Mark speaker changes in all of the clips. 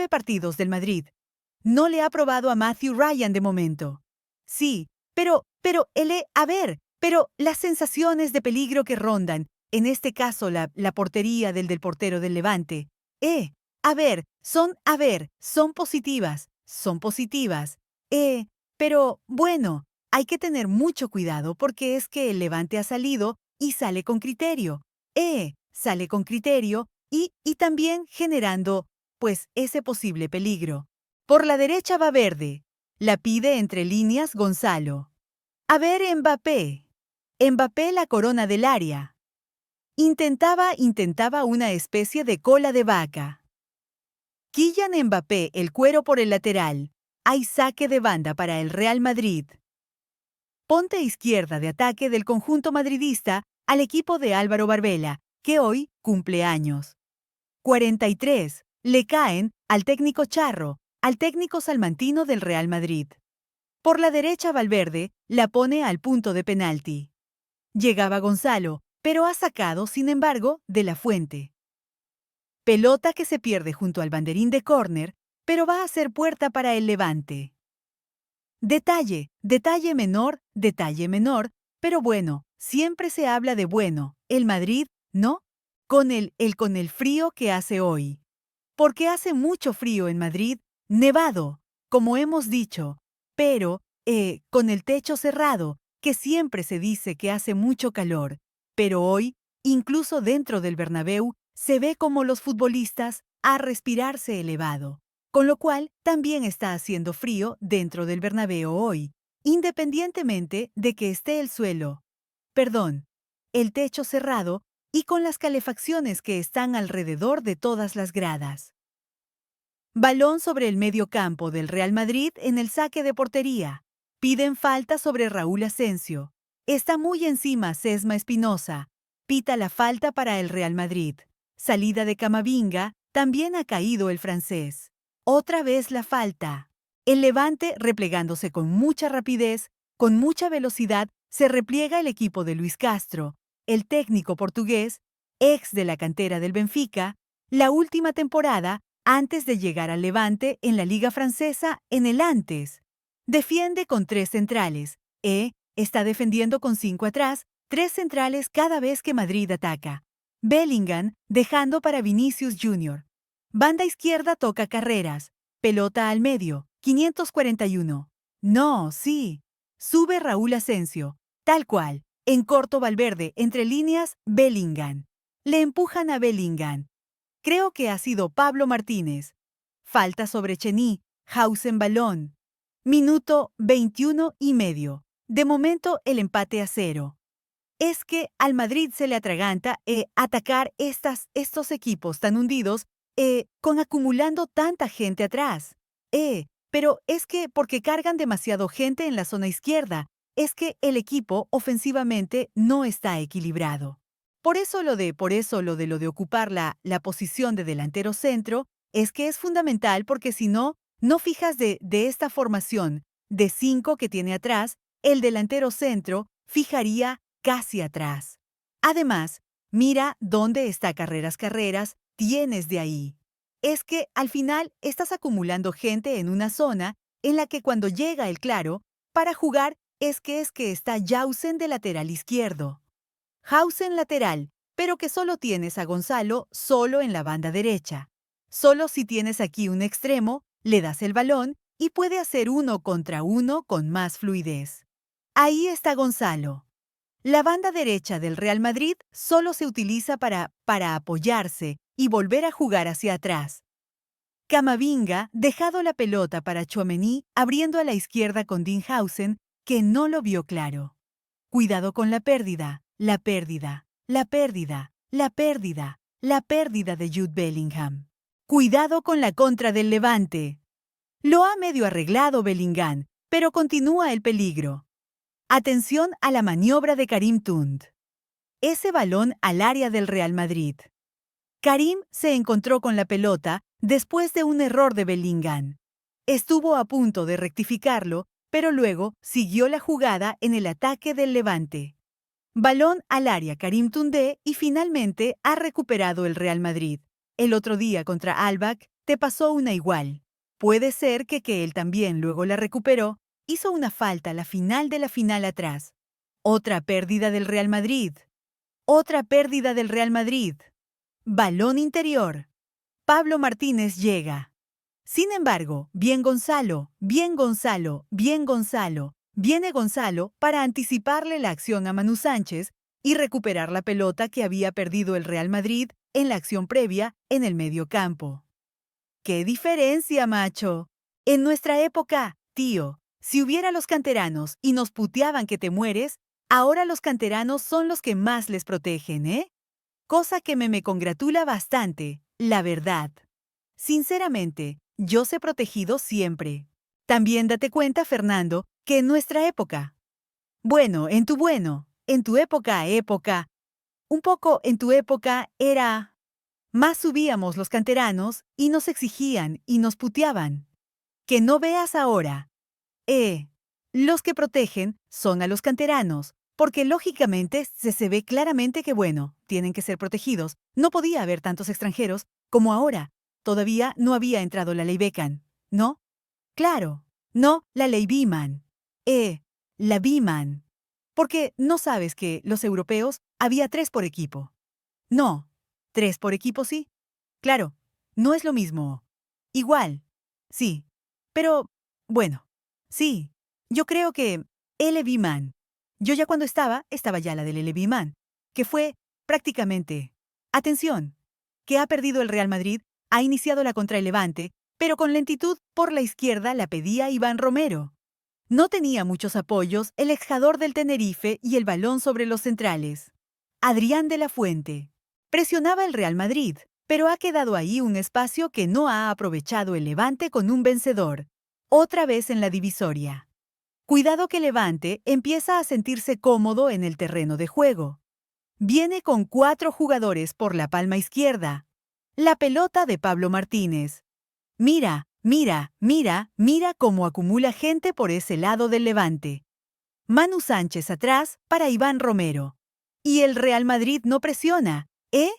Speaker 1: partidos del Madrid. No le ha probado a Matthew Ryan de momento. Sí, pero las sensaciones de peligro que rondan, en este caso la portería del portero del Levante, son positivas. Pero bueno, hay que tener mucho cuidado porque es que el Levante ha salido y sale con criterio. Sale con criterio y también generando, pues, ese posible peligro. Por la derecha va Verde. La pide entre líneas Gonzalo. A ver, Mbappé. Mbappé la corona del área. Intentaba una especie de cola de vaca. Kylian Mbappé el cuero por el lateral. Hay saque de banda para el Real Madrid. Ponte izquierda de ataque del conjunto madridista al equipo de Álvaro Barbela, que hoy cumple años. 43. Le caen al técnico Charro, al técnico salmantino del Real Madrid. Por la derecha Valverde la pone al punto de penalti. Llegaba Gonzalo, pero ha sacado, sin embargo, de la fuente. Pelota que se pierde junto al banderín de córner, pero va a ser puerta para el Levante. Detalle menor, pero bueno, siempre se habla de bueno. El Madrid, ¿no? Con el frío que hace hoy. Porque hace mucho frío en Madrid, nevado, como hemos dicho, pero, con el techo cerrado, que siempre se dice que hace mucho calor. Pero hoy, incluso dentro del Bernabéu, se ve como los futbolistas a respirarse elevado. Con lo cual, también está haciendo frío dentro del Bernabéu hoy, independientemente de que esté el techo cerrado y con las calefacciones que están alrededor de todas las gradas. Balón sobre el medio campo del Real Madrid en el saque de portería. Piden falta sobre Raúl Asensio. Está muy encima Sesma Espinosa. Pita la falta para el Real Madrid. Salida de Camavinga, también ha caído el francés. Otra vez la falta. El Levante, replegándose con mucha rapidez, con mucha velocidad, se repliega el equipo de Luis Castro, el técnico portugués, ex de la cantera del Benfica, la última temporada antes de llegar al Levante en la Liga Francesa en el antes. Defiende con 3 centrales. Está defendiendo con 5 atrás, 3 centrales cada vez que Madrid ataca. Bellingham dejando para Vinicius Jr. Banda izquierda toca carreras. Pelota al medio. 541. No, sí. Sube Raúl Asensio. Tal cual. En corto Valverde, entre líneas, Bellingham. Le empujan a Bellingham. Creo que ha sido Pablo Martínez. Falta sobre Cheny. Hausen balón. Minuto 21 y medio. De momento el empate a 0. Es que al Madrid se le atraganta atacar estos equipos tan hundidos con acumulando tanta gente atrás. Pero es que porque cargan demasiado gente en la zona izquierda, es que el equipo ofensivamente no está equilibrado. Por eso lo de ocupar la posición de delantero centro es que es fundamental porque si no, no fijas de esta formación de 5 que tiene atrás, el delantero centro fijaría casi atrás. Además, mira dónde está carreras, tienes de ahí. Es que al final estás acumulando gente en una zona en la que cuando llega el claro, para jugar es que está Jausen de lateral izquierdo. Hausen lateral, pero que solo tienes a Gonzalo solo en la banda derecha. Solo si tienes aquí un extremo, le das el balón y puede hacer 1 contra 1 con más fluidez. Ahí está Gonzalo. La banda derecha del Real Madrid solo se utiliza para apoyarse y volver a jugar hacia atrás. Camavinga dejado la pelota para Tchouaméni abriendo a la izquierda con Dean Hausen, que no lo vio claro. Cuidado con la pérdida de Jude Bellingham. Cuidado con la contra del Levante. Lo ha medio arreglado Bellingham, pero continúa el peligro. Atención a la maniobra de Karim Tund. Ese balón al área del Real Madrid. Karim se encontró con la pelota después de un error de Bellingham. Estuvo a punto de rectificarlo, pero luego siguió la jugada en el ataque del Levante. Balón al área Karim Toundé y finalmente ha recuperado el Real Madrid. El otro día contra Albach, Te pasó una igual. Puede ser que él también luego la recuperó, hizo una falta a la final de la final atrás. Otra pérdida del Real Madrid. Otra pérdida del Real Madrid. Balón interior. Pablo Martínez llega. Sin embargo, bien Gonzalo, bien Gonzalo, bien Gonzalo. Viene Gonzalo para anticiparle la acción a Manu Sánchez y recuperar la pelota que había perdido el Real Madrid en la acción previa en el medio campo. ¡Qué diferencia, macho! En nuestra época, tío, si hubiera los canteranos y nos puteaban que te mueres, ahora los canteranos son los que más les protegen, ¿eh? Cosa que me congratula bastante, la verdad. Sinceramente, yo sé protegido siempre. También date cuenta, Fernando, que en nuestra época, en tu época, un poco en tu época era, más subíamos los canteranos y nos exigían y nos puteaban. Que no veas ahora. Eh, los que protegen son a los canteranos, porque lógicamente se ve claramente que, bueno, tienen que ser protegidos. No podía haber tantos extranjeros como ahora. Todavía no había entrado la ley Beckham, ¿no? Claro, no la ley Biman. La Biman. Porque no sabes que los europeos había 3 por equipo. No, 3 por equipo sí. Claro, no es lo mismo. Igual, sí. Pero, bueno, sí. Yo creo que LB Man. Yo ya cuando estaba ya la del LB Man, que fue prácticamente. Atención, que ha perdido el Real Madrid, ha iniciado la contra el Levante, pero con lentitud por la izquierda la pedía Iván Romero. No tenía muchos apoyos el exjugador del Tenerife y el balón sobre los centrales. Adrián de la Fuente. Presionaba el Real Madrid, pero ha quedado ahí un espacio que no ha aprovechado el Levante con un vencedor. Otra vez en la divisoria. Cuidado que Levante empieza a sentirse cómodo en el terreno de juego. Viene con 4 jugadores por la palma izquierda. La pelota de Pablo Martínez. Mira, mira, mira, mira cómo acumula gente por ese lado del Levante. Manu Sánchez atrás para Iván Romero. Y el Real Madrid no presiona, ¿eh?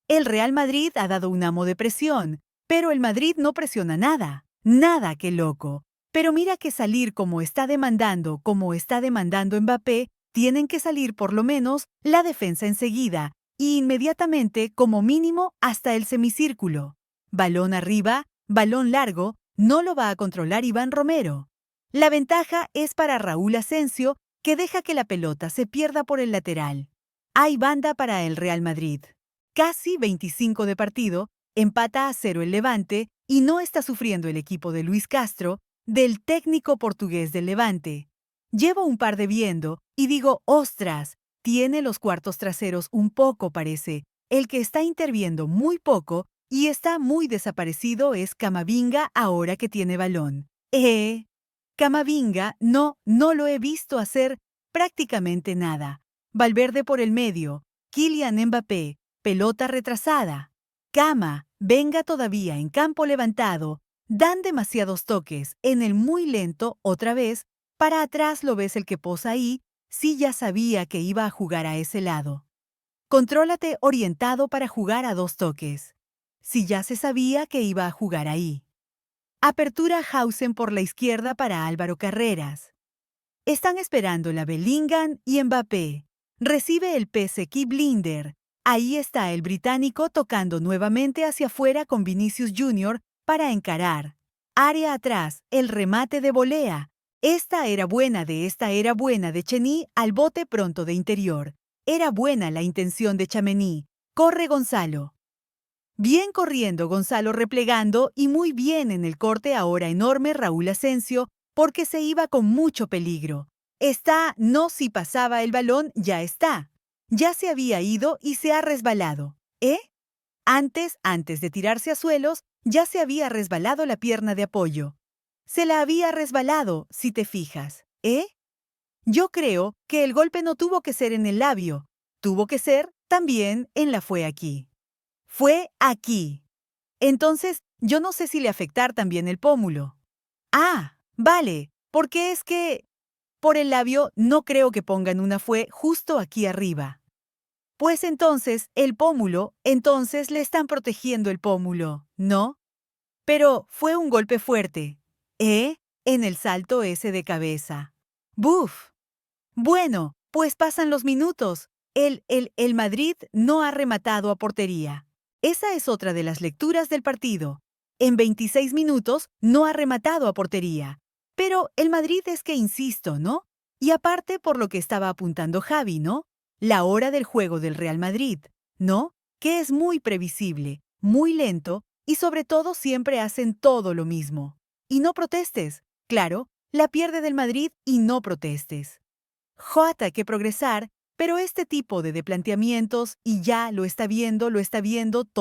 Speaker 1: El Real Madrid ha dado un amo de presión, pero el Madrid no presiona nada. Nada, qué loco. Pero mira que salir como está demandando Mbappé, tienen que salir por lo menos la defensa enseguida, y inmediatamente como mínimo hasta el semicírculo. Balón arriba, balón largo, no lo va a controlar Iván Romero. La ventaja es para Raúl Asensio, que deja que la pelota se pierda por el lateral. Hay banda para el Real Madrid. Casi 25 de partido, empata a 0 el Levante y no está sufriendo el equipo de Luis Castro, del técnico portugués del Levante. Llevo un par de viendo y digo, ostras, tiene los cuartos traseros un poco parece. El que está interviendo muy poco y está muy desaparecido es Camavinga ahora que tiene balón. Camavinga no lo he visto hacer prácticamente nada. Valverde por el medio, Kylian Mbappé, pelota retrasada. Cama, venga todavía en campo levantado. Dan demasiados toques, en el muy lento, otra vez. Para atrás lo ves el que posa ahí, sí ya sabía que iba a jugar a ese lado. Contrólate orientado para jugar a 2 toques. Si ya se sabía que iba a jugar ahí. Apertura Hausen por la izquierda para Álvaro Carreras. Están esperando la Bellingham y Mbappé. Recibe el PSV Blinder. Ahí está el británico tocando nuevamente hacia afuera con Vinicius Jr. para encarar. Área atrás, el remate de volea. Esta era buena de Cheny al bote pronto de interior. Era buena la intención de Tchouaméni. Corre Gonzalo. Bien corriendo Gonzalo replegando y muy bien en el corte ahora enorme Raúl Asensio porque se iba con mucho peligro. No si pasaba el balón, ya está. Ya se había ido y se ha resbalado. Antes de tirarse a suelos, ya se había resbalado la pierna de apoyo. Se la había resbalado, si te fijas. Yo creo que el golpe no tuvo que ser en el labio. Tuvo que ser también en la fue aquí. Fue aquí. Entonces, yo no sé si le afectar también el pómulo. Vale, porque es que por el labio no creo que pongan una fue justo aquí arriba. Pues entonces, el pómulo, entonces le están protegiendo el pómulo, ¿no? Pero fue un golpe fuerte. En el salto ese de cabeza. ¡Buf! Bueno, pues pasan los minutos. El Madrid no ha rematado a portería. Esa es otra de las lecturas del partido. En 26 minutos no ha rematado a portería. Pero el Madrid es que insisto, ¿no? Y aparte por lo que estaba apuntando Javi, ¿no? La hora del juego del Real Madrid, ¿no? Que es muy previsible, muy lento y sobre todo siempre hacen todo lo mismo. Y no protestes. Claro, la pierde del Madrid y no protestes. Jota que progresar, pero este tipo de planteamientos y ya lo está viendo todo.